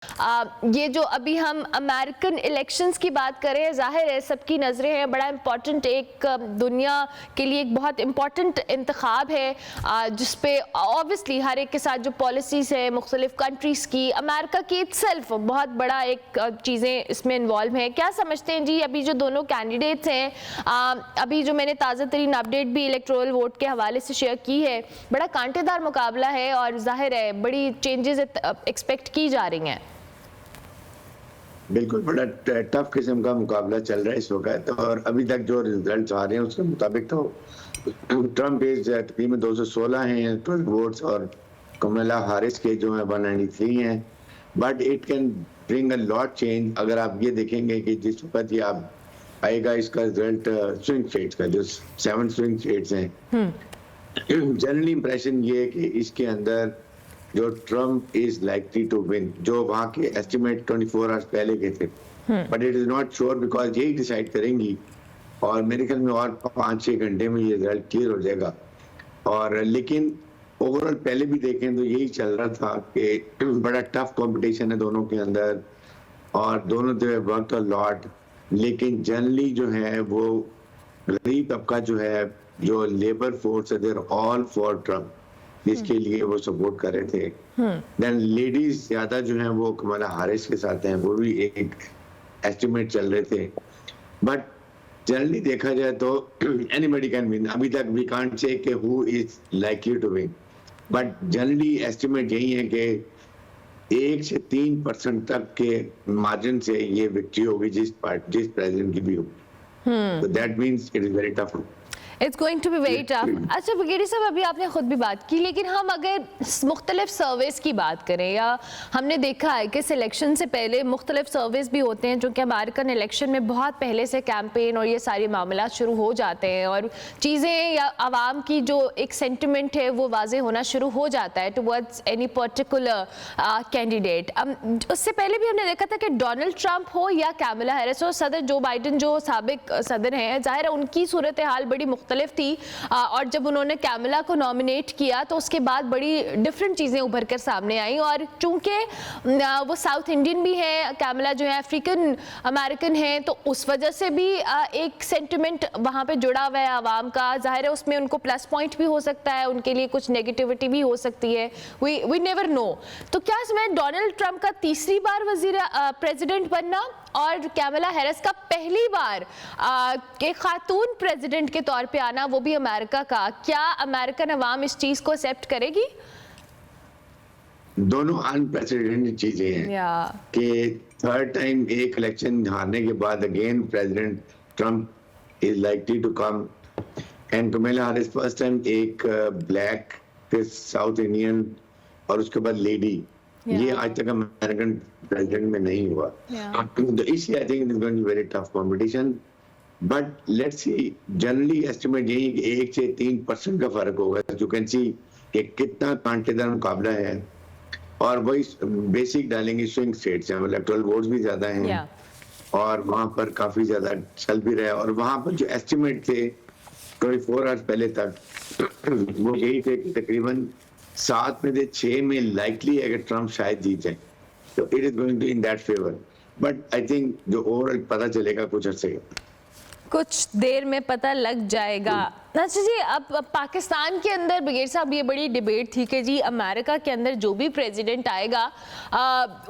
ये जो अभी हम अमेरिकन इलेक्शंस की बात करें, जाहिर है सबकी नज़रें हैं, बड़ा इम्पॉर्टेंट एक दुनिया के लिए एक बहुत इम्पॉर्टेंट इंतखाब है जिस पे ऑब्वियसली हर एक के साथ जो पॉलिसीज़ है मुख्तलिफ कंट्रीज़ की, अमेरिका की इटसेल्फ बहुत बड़ा एक चीज़ें इसमें इन्वॉल्व हैं। क्या समझते हैं जी अभी जो दोनों कैंडिडेट्स हैं, अभी जो मैंने ताज़ा तरीन अपडेट भी इलेक्टोरल वोट के हवाले से शेयर की है, बड़ा कांटेदार मुकाबला है और जाहिर है बड़ी चेंजेस एक्सपेक्ट की जा रही हैं। बिल्कुल बड़ा टफ किस्म का मुकाबला चल रहा है इस वक्त, और अभी तक जो रिजल्ट आ रहे हैं उसके मुताबिक तो ट्रम्प तकरीबन 216 हैं 12 वोट्स, और कमला हारिस के जो है 193 हैं। But it can bring a lot change. अगर आप ये देखेंगे कि जिस वक्त ये आप आएगा इसका रिजल्ट स्विंग स्टेट्स का, जो 7 स्विंग स्टेट्स हैं, जनरली इंप्रेशन ये है कि इसके अंदर जो Trump is likely to win, जो वहाँ के एस्टिमेट 24 आवर्स पहले के थे, but it is not sure because यही डिसाइड करेंगी, और मेरे ख्याल में और 5-6 घंटे में ये रिजल्ट क्लियर हो जाएगा। और लेकिन ओवरऑल पहले भी देखें तो यही चल रहा था कि बड़ा टफ कंपटीशन है दोनों के अंदर, और दोनों जो है वर्क अ लॉट, लेकिन जनरली जो है वो गरीब तबका जो है, जो लेबर फोर्स है, देयर ऑल फॉर ट्रम्प, जिसके लिए वो सपोर्ट कर रहे थे। देन लेडीज ज्यादा जो है वो कमला हारिस के साथ हैं, वो भी एक एस्टिमेट चल रहे थे। बट जनरली देखा जाए तो एनीबॉडी कैन विन। अभी तक वी कांट से कि who is likely to win, but generally estimate यही है कि 1 से 3% तक के मार्जिन से ये विक्ट्री होगी जिस प्रेसिडेंट की भी हो। तो that means it is very tough. It's going to be very tough. अच्छा बगेरी साहब, अभी आपने खुद भी बात की, लेकिन हम अगर मुख्तलिफ सर्वेस की बात करें, या हमने देखा है कि सिलेक्शन से पहले मुख्तलिफ सर्वेस भी होते हैं जो कि अमेरिकन इलेक्शन में बहुत पहले से कैंपेन और ये सारे मामला शुरू हो जाते हैं, और चीज़ें या आवाम की जो एक सेंटिमेंट है वो वाजे होना शुरू हो जाता है टुवर्ड्स एनी पर्टिकुलर कैंडिडेट। उससे पहले भी हमने देखा था कि डोनाल्ड ट्रंप हो या कैमला हैरिस हो, सदर जो बाइडन जो साबिक सदर हैं, जाहिर है उनकी सूरत हाल बड़ी मुख्तलिफ थी, और जब उन्होंने कैमला को नॉमिनेट किया तो उसके बाद बड़ी डिफरेंट चीज़ें उभर कर सामने आई, और चूंकि वो साउथ इंडियन भी है, कैमला जो है अफ्रीकन अमेरिकन है, तो उस वजह से भी एक सेंटिमेंट वहाँ पे जुड़ा हुआ है आवाम का। जाहिर है उसमें उनको प्लस पॉइंट भी हो सकता है, उनके लिए कुछ नेगेटिविटी भी हो सकती है, वी नेवर नो। तो क्या इसमें डोनाल्ड ट्रंप का तीसरी बार प्रेसिडेंट बनना और कैमला हैरिस का पहली बार एक खातून प्रेसिडेंट के तौर पे आना, वो भी अमेरिका का, क्या अमेरिकन अवाम इस चीज को एक्सेप्ट करेगी? दोनों अनप्रेसिडेंटेड चीजें हैं कि थर्ड टाइम एक इलेक्शन हारने के बाद again president Trump is likely to come, and Kamala Harris first time एक ब्लैक फिर साउथ इंडियन और उसके बाद लेडी, ये आज तक अमेरिकन प्रेसिडेंट में नहीं हुआ। तो इसलिए I think it is going to be very tough competition, but let's see. Generally estimate यही है कि 1 से 3% का फर्क होगा। यू कैन सी कि कितना कांटेदार मुकाबला है, और वही बेसिक डालेंगे स्विंग स्टेट्स हैं, इलेक्टोरल वोट्स भी ज्यादा हैं, और वहां पर काफी ज्यादा चल भी रहा है। और वहां पर जो एस्टिमेट थे 24 आवर्स पहले तक वो यही थे कि तकरीबन 7 में से 6 में लाइकली है कि ट्रम्प शायद जीत जाए। तो it is going to in that favour, but I think जो ओवरऑल पता चलेगा कुछ अर्से, कुछ देर में पता लग जाएगा। अच्छा जी, अब पाकिस्तान के अंदर बगैर साहब ये बड़ी डिबेट थी कि जी अमेरिका के अंदर जो भी प्रेसिडेंट आएगा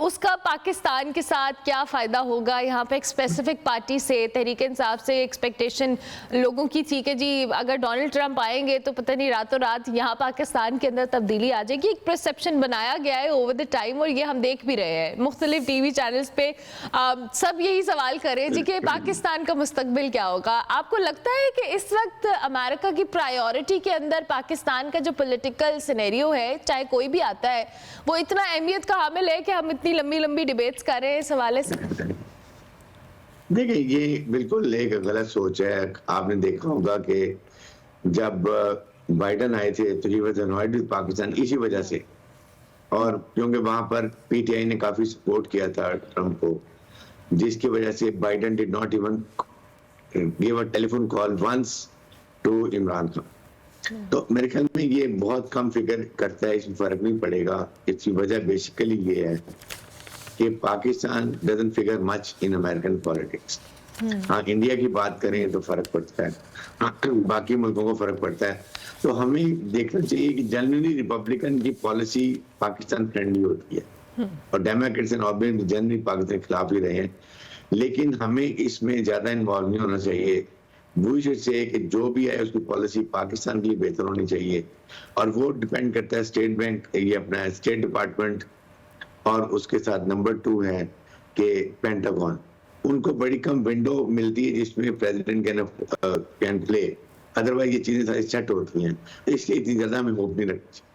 उसका पाकिस्तान के साथ क्या फ़ायदा होगा। यहाँ पे एक स्पेसिफिक पार्टी से, तहरीक इंसाफ से एक्सपेक्टेशन लोगों की थी कि जी अगर डोनाल्ड ट्रंप आएंगे तो पता नहीं रातों रात यहाँ पाकिस्तान के अंदर तब्दीली आ जाएगी। एक परसेप्शन बनाया गया है ओवर द टाइम, और ये हम देख भी रहे हैं मुख्तलिफ TV चैनल्स पे सब यही सवाल करें जी कि पाकिस्तान का मुस्तकबिल क्या होगा। आपको लगता है कि इस वक्त अमेरिका की प्रायोरिटी के अंदर पाकिस्तान का जो पॉलिटिकल सिनेरियो है, चाहे कोई भी आता है, वो इतना अहमियत का हामिल है कि हम इतनी लंबी लंबी डिबेट्स कर रहे हैं इस हवाले से? देखिए ये बिल्कुल एक गलत सोच है। आपने देखा होगा कि जब बाइडन आए थे तो he was annoyed with Pakistan इसी वजह से, और क्योंकि वहां पर PTI ने काफी सपोर्ट किया था ट्रम्प को, जिसकी वजह से Biden did not even give a telephone call once to Imran Khan. तो मेरे ख्याल में ये बहुत कम फिक्र करता है, इसमें फर्क नहीं पड़ेगा। इसकी वजह बेसिकली ये है कि Pakistan doesn't figure much in American politics. हाँ, इंडिया की बात करें तो फर्क पड़ता है, बाकी मुल्कों को फर्क पड़ता है। तो हमें देखना चाहिए कि जनरली रिपब्लिकन की पॉलिसी पाकिस्तान फ्रेंडली होती है और Democrats and obviously generally Pakistan के खिलाफ ही रहे हैं, लेकिन हमें इसमें ज्यादा इन्वॉल्व नहीं होना चाहिए। वी शुड से कि जो भी है उसकी पॉलिसी पाकिस्तान के लिए बेहतर होनी चाहिए, और वो डिपेंड करता है स्टेट बैंक, ये अपना स्टेट डिपार्टमेंट, और उसके साथ नंबर 2 है कि पेंटागन। उनको बड़ी कम विंडो मिलती है जिसमें प्रेसिडेंट कैन प्ले, अदरवाइज ये चीजें सारी सेट होती हैं, इसलिए इतनी ज्यादा हमें होप नहीं रखनी चाहिए।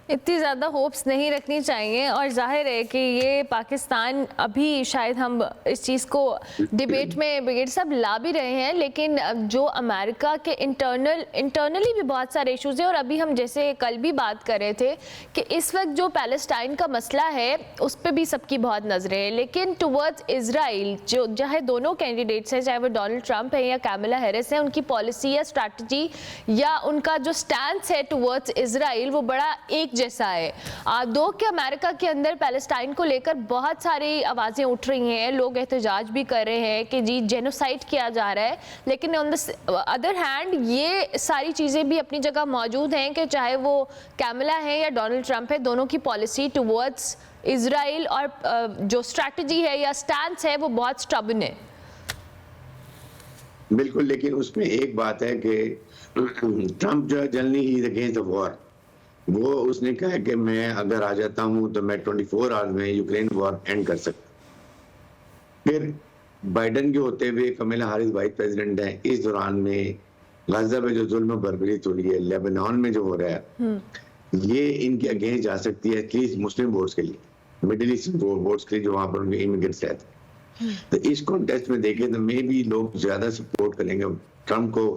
इतनी ज़्यादा होप्स नहीं रखनी चाहिए, और जाहिर है कि ये पाकिस्तान अभी शायद हम इस चीज़ को डिबेट में ब्रिगेड साहब ला भी रहे हैं, लेकिन जो अमेरिका के इंटरनली भी बहुत सारे इश्यूज़ हैं। और अभी हम जैसे कल भी बात कर रहे थे कि इस वक्त जो पैलेस्टाइन का मसला है उस पर भी सबकी बहुत नज़रें हैं, लेकिन टुवर्ड्स इजराइल जो चाहे दोनों कैंडिडेट्स हैं, चाहे वो डोनाल्ड ट्रंप है या कैमला हैरिस है, उनकी पॉलिसी या स्ट्रैटेजी या उनका जो स्टैंड है टुवर्ड्स इजराइल वो बड़ा एक जैसा है। दो के अमेरिका के अंदर पैलेस्टाइन को लेकर बहुत सारी आवाजें उठ रही हैं, लोग एहतजाज भी कर रहे हैं कि जी जेनोसाइड किया जा रहा है, लेकिन ऑन द अदर हैंड ये सारी चीजें भी अपनी जगह मौजूद हैं कि चाहे वो कैमला है या डोनाल्ड ट्रंप है, दोनों की पॉलिसी टुवर्ड्स इजराइल और जो स्ट्रैटेजी है या स्टैंड है वो बहुत स्टबन है। बिल्कुल, लेकिन उसमें एक बात है कि ट्रंप जो है generally he is against the war. वो उसने कहा कि मैं अगर आ जाता हूं तो मैं 24 आवर्स में यूक्रेन वॉर एंड कर सकता। फिर बाइडेन के होते हुए कमला हैरिस वाइस प्रेसिडेंट है, इस दौरान में गाजा में जो जुल्म बर्बरीत हो रही है, लेबनान में जो हो रहा है, ये इनके अगेंस्ट जा सकती है एटलीस्ट मुस्लिम वोट्स के लिए, मिडिल ईस्ट वोट्स के लिए जो वहां पर उनके इमिग्रेंट्स रहते हैं। तो इस कॉन्टेस्ट में देखें तो मे भी लोग ज्यादा सपोर्ट करेंगे ट्रंप को।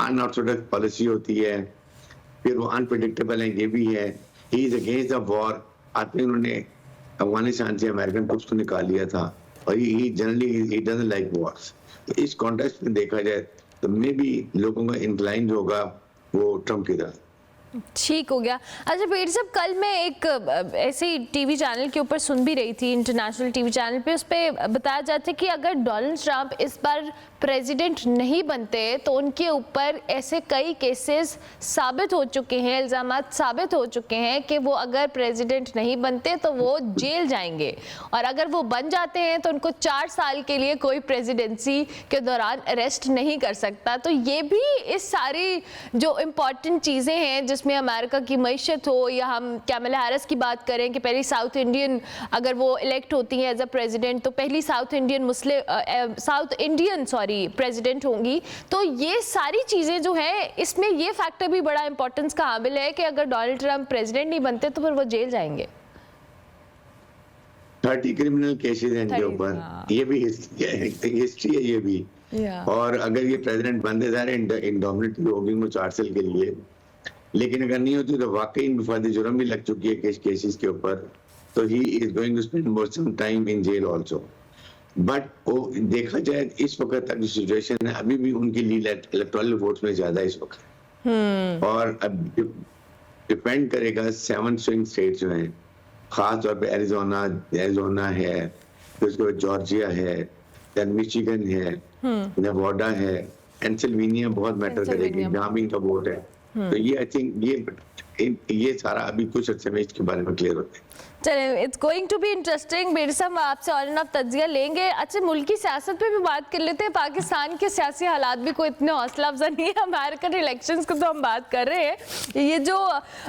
अनऑर्थोडॉक्स पॉलिसी होती है, फिर वो अनप्रेडिक्टेबल है, ये भी है। He is against the war. आते उन्होंने अफगानिस्तान से अमेरिकन ट्रूप्स को निकाल लिया था, और he generally he doesn't like wars. तो इस कॉन्टेक्स्ट में देखा जाए तो मे बी लोगों का इंक्लाइन होगा वो ट्रंप की तरफ। ठीक हो गया। अच्छा पीर साहब, कल मैं एक ऐसे ही टीवी चैनल के ऊपर सुन भी रही थी, इंटरनेशनल टीवी चैनल पे, उस पर बताया जाता है कि अगर डोनाल्ड ट्रंप इस बार प्रेसिडेंट नहीं बनते तो उनके ऊपर ऐसे कई केसेस साबित हो चुके हैं, इल्ज़ामात साबित हो चुके हैं कि वो अगर प्रेसिडेंट नहीं बनते तो वो जेल जाएंगे, और अगर वो बन जाते हैं तो उनको 4 साल के लिए कोई प्रेसिडेंसी के दौरान अरेस्ट नहीं कर सकता। तो ये भी इस सारी जो इम्पॉर्टेंट चीज़ें हैं जिसमें अमेरिका की मईशत हो, या हम कैमला हैरिस की बात करें कि पहली साउथ इंडियन अगर वो इलेक्ट होती हैं एज अ प्रेसिडेंट तो पहली साउथ इंडियन प्रेसिडेंट होंगी, तो ये सारी चीज़ें जो हैं इसमें ये फैक्टर भी बड़ा इंपॉर्टेंस का हामिल है कि अगर डोनाल्ड ट्रंप प्रेसिडेंट नहीं बनते तो फिर वो जेल जाएंगे। 30 क्रिमिनल केसेस हैं इनके ऊपर, ये भी हिस्ट्री है ये भी। और अगर ये प्रेसिडेंट बनते जा रहे इंडोमिनेट होगी वो 4 साल के लिए, लेकिन अगर नहीं होती तो वाकई इन फर्जी जुर्म भी लग चुकी है केसेस के ऊपर, तो he is going to spend more some time in jail also. But वो देखा जाए इस वक्त तक जो सिचुएशन है अभी भी उनकी लीड इलेक्टोरल वोट्स में ज्यादा इस वक्त, और अब डिपेंड करेगा 7 स्विंग स्टेट जो हैं, खास तौर पे एरिजोना है, फिर उसके बाद जॉर्जिया है, देन मिशिगन है, नेवाडा है, पेंसिल्वेनिया बहुत मैटर करेगी जहाँ भी इनका वोट है। तो ये आई थिंक ये सारा अभी कुछ अर्से में इसके बारे में क्लियर होता है। चलिए, it's going to be interesting. बेर साहब आपसे ऑन एंड ऑफ तज्जिया लेंगे। अच्छा, मुल्की सियासत पे भी बात कर लेते हैं। पाकिस्तान के सियासी हालात भी कोई इतने हौसला अफजा नहीं है। अमेरिकन इलेक्शंस को तो हम बात कर रहे हैं, ये जो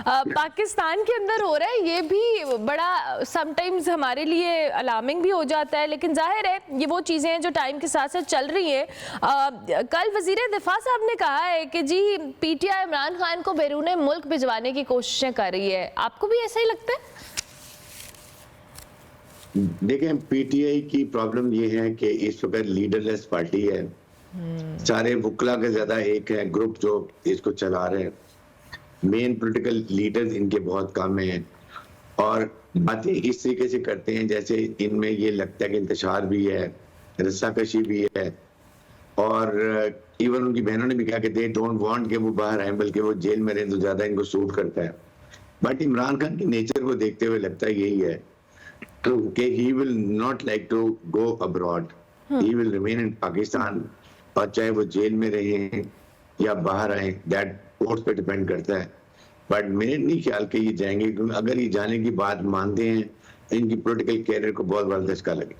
पाकिस्तान के अंदर हो रहा है ये भी बड़ा समटाइम्स हमारे लिए अलार्मिंग भी हो जाता है, लेकिन जाहिर है ये वो चीज़ें हैं जो टाइम के साथ साथ चल रही हैं। कल वज़ीर दिफा साहब ने कहा है कि जी PTI इमरान खान को बैरून मुल्क भिजवाने की कोशिशें कर रही है। आपको भी ऐसा ही लगता है? देखें, पीटीआई की प्रॉब्लम ये है कि इस वक्त लीडरलेस पार्टी है, सारे वुकला के ज्यादा एक है ग्रुप जो इसको चला रहे हैं, मेन पॉलिटिकल लीडर्स इनके बहुत कम हैं, और बातें इस तरीके से करते हैं जैसे इनमें ये लगता है कि इंतशार भी है, रस्साकशी भी है, और इवन उनकी बहनों ने भी कहा कि दे डोंट वांट कि वो बाहर आए बल्कि वो जेल में रहे तो ज्यादा इनको सूट करता है। बट इमरान खान के नेचर को देखते हुए लगता है यही है कि he will not like to go abroad, he will remain in Pakistan, और चाहे वो जेल में रहे या बाहर आए, दैट कोर्ट पे डिपेंड करता है। बट मेरे नहीं ख्याल कि ये जाएंगे, क्योंकि अगर ये जाने की बात मानते हैं, इनकी पॉलिटिकल कैरियर को बहुत बड़ा धक्का लगे।